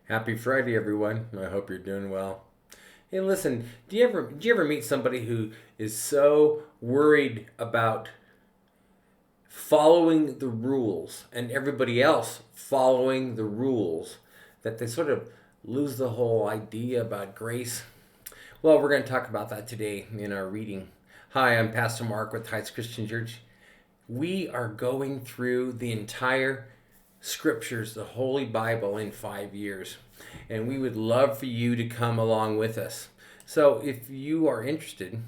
Happy Friday, everyone. I hope you're doing well. Hey, listen, do you ever meet somebody who is so worried about following the rules and everybody else following the rules that they sort of lose the whole idea about grace? Well, we're going to talk about that today in our reading. Hi, I'm Pastor Mark with Heights Christian Church. We are going through the entire scriptures, the Holy Bible, in 5 years. And we would love for you to come along with us. So if you are interested,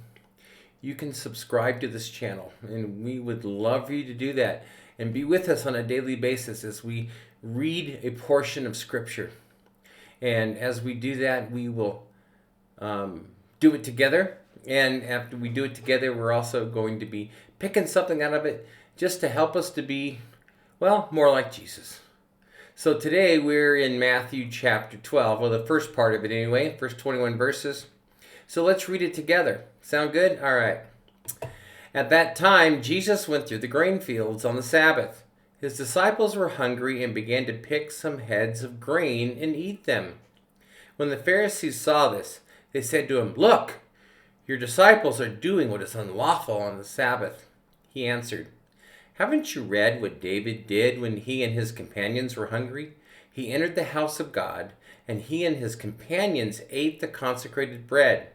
you can subscribe to this channel. And we would love for you to do that and be with us on a daily basis as we read a portion of scripture. And as we do that, we will do it together. And after we do it together, we're also going to be picking something out of it just to help us to be, well, more like Jesus. So today we're in Matthew chapter 12, well, the first part of it anyway, first 21 verses. So let's read it together. Sound good? All right. At that time, Jesus went through the grain fields on the Sabbath. His disciples were hungry and began to pick some heads of grain and eat them. When the Pharisees saw this, they said to him, "Look, your disciples are doing what is unlawful on the Sabbath." He answered, "Haven't you read what David did when he and his companions were hungry? He entered the house of God, and he and his companions ate the consecrated bread,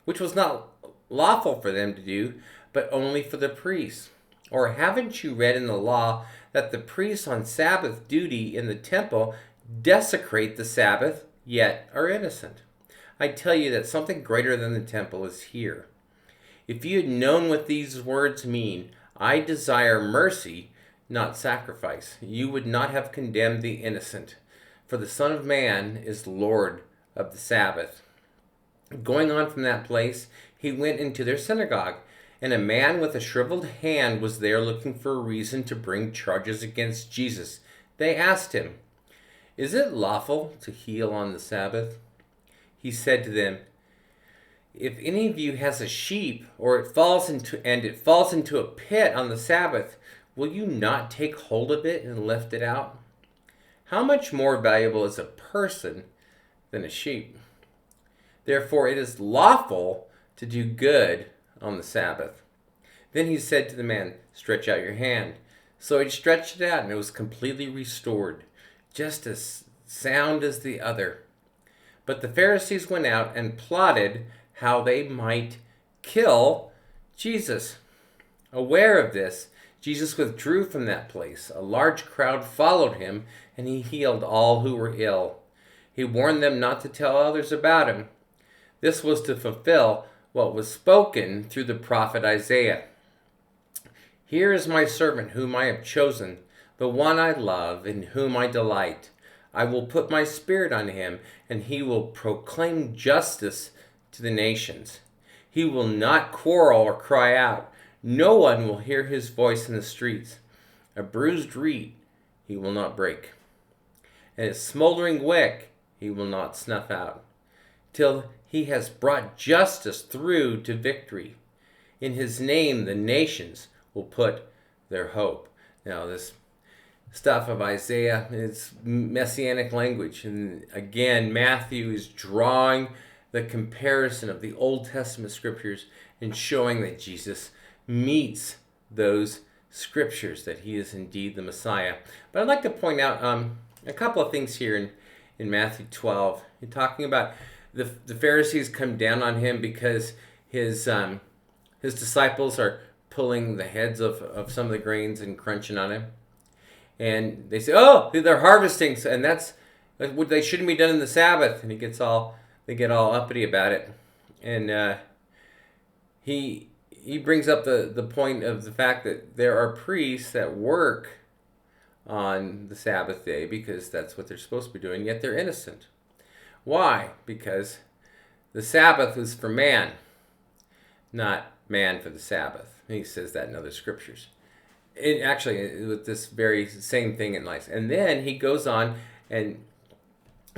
which was not lawful for them to do, but only for the priests. Or haven't you read in the law that the priests on Sabbath duty in the temple desecrate the Sabbath, yet are innocent? I tell you that something greater than the temple is here. If you had known what these words mean, 'I desire mercy, not sacrifice,' you would not have condemned the innocent, for the Son of Man is Lord of the Sabbath." Going on from that place, he went into their synagogue, and a man with a shriveled hand was there looking for a reason to bring charges against Jesus. They asked him, "Is it lawful to heal on the Sabbath?" He said to them, "If any of you has a sheep, or it falls into a pit on the Sabbath, will you not take hold of it and lift it out? How much more valuable is a person than a sheep? Therefore it is lawful to do good on the Sabbath." Then he said to the man, "Stretch out your hand." So he stretched it out, and it was completely restored, just as sound as the other. But the Pharisees went out and plotted how they might kill Jesus. Aware of this, Jesus withdrew from that place. A large crowd followed him, and he healed all who were ill. He warned them not to tell others about him. This was to fulfill what was spoken through the prophet Isaiah. "Here is my servant whom I have chosen, the one I love, in whom I delight. I will put my spirit on him, and he will proclaim justice to the nations. He will not quarrel or cry out. No one will hear his voice in the streets. A bruised reed he will not break, and a smoldering wick he will not snuff out, till he has brought justice through to victory. In his name the nations will put their hope." Now this stuff of Isaiah is messianic language. And again, Matthew is drawing the comparison of the Old Testament scriptures and showing that Jesus meets those scriptures, that he is indeed the Messiah. But I'd like to point out a couple of things here in Matthew 12. You're talking about the Pharisees come down on him because his disciples are pulling the heads of some of the grains and crunching on him. And they say, "Oh, they're harvesting, and that's what they shouldn't be done in the Sabbath." And they get all uppity about it. And he brings up the point of the fact that there are priests that work on the Sabbath day because that's what they're supposed to be doing, yet they're innocent. Why? Because the Sabbath was for man, not man for the Sabbath. And he says that in other scriptures. Actually, with this very same thing in life. And then he goes on and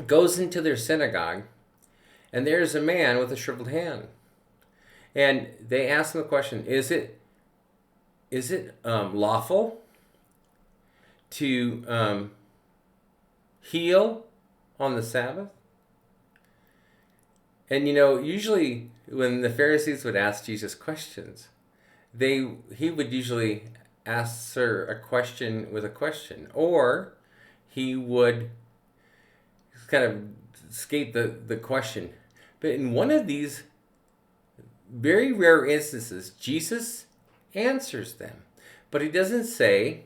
goes into their synagogue, and there's a man with a shriveled hand. And they ask him the question, is it lawful to heal on the Sabbath? And usually when the Pharisees would ask Jesus questions, he would usually answer a question with a question, or he would kind of escape the question. But in one of these very rare instances, Jesus answers them. But he doesn't say,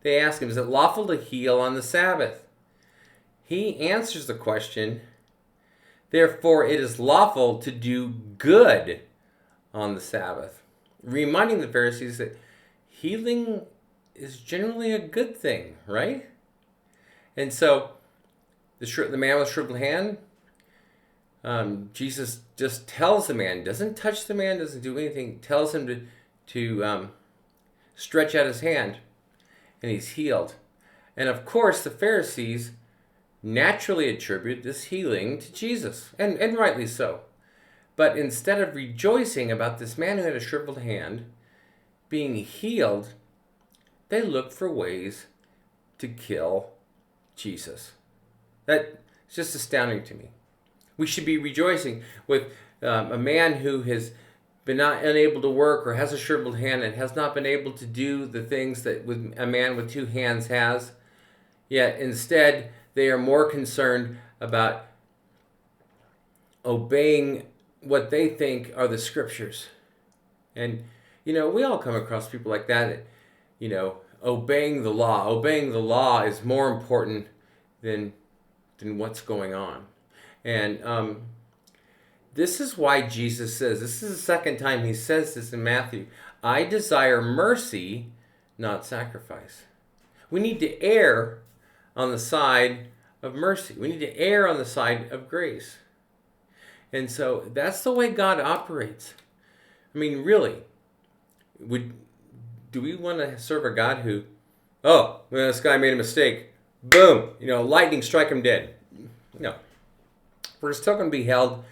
they ask him, is it lawful to heal on the Sabbath? He answers the question, therefore it is lawful to do good on the Sabbath, reminding the Pharisees that healing is generally a good thing, right? And so the man with shriveled hand, Jesus just tells the man, doesn't touch the man, doesn't do anything, tells him to stretch out his hand, and he's healed. And of course, the Pharisees naturally attribute this healing to Jesus, and rightly so. But instead of rejoicing about this man who had a shriveled hand being healed, they look for ways to kill Jesus. That's just astounding to me. We should be rejoicing with a man who has been unable to work or has a shriveled hand and has not been able to do the things that a man with two hands has. Yet instead, they are more concerned about obeying what they think are the scriptures. And, we all come across people like that, obeying the law. Obeying the law is more important than what's going on. And this is why Jesus says, this is the second time he says this in Matthew, I desire mercy, not sacrifice. We need to err on the side of mercy. We need to err on the side of grace. And so that's the way God operates. I mean, really, do we want to serve a God who, this guy made a mistake, boom, lightning strike him dead? No. We're still going to be held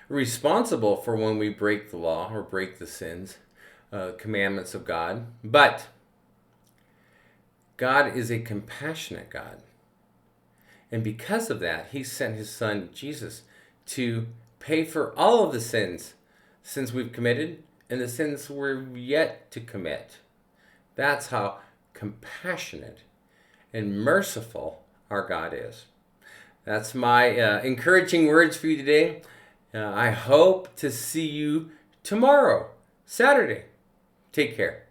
responsible for when we break the law or break the sins, commandments of God. But God is a compassionate God. And because of that, he sent his son, Jesus, to pay for all of the sins we've committed and the sins we're yet to commit. That's how compassionate and merciful our God is. That's my encouraging words for you today. I hope to see you tomorrow, Saturday. Take care.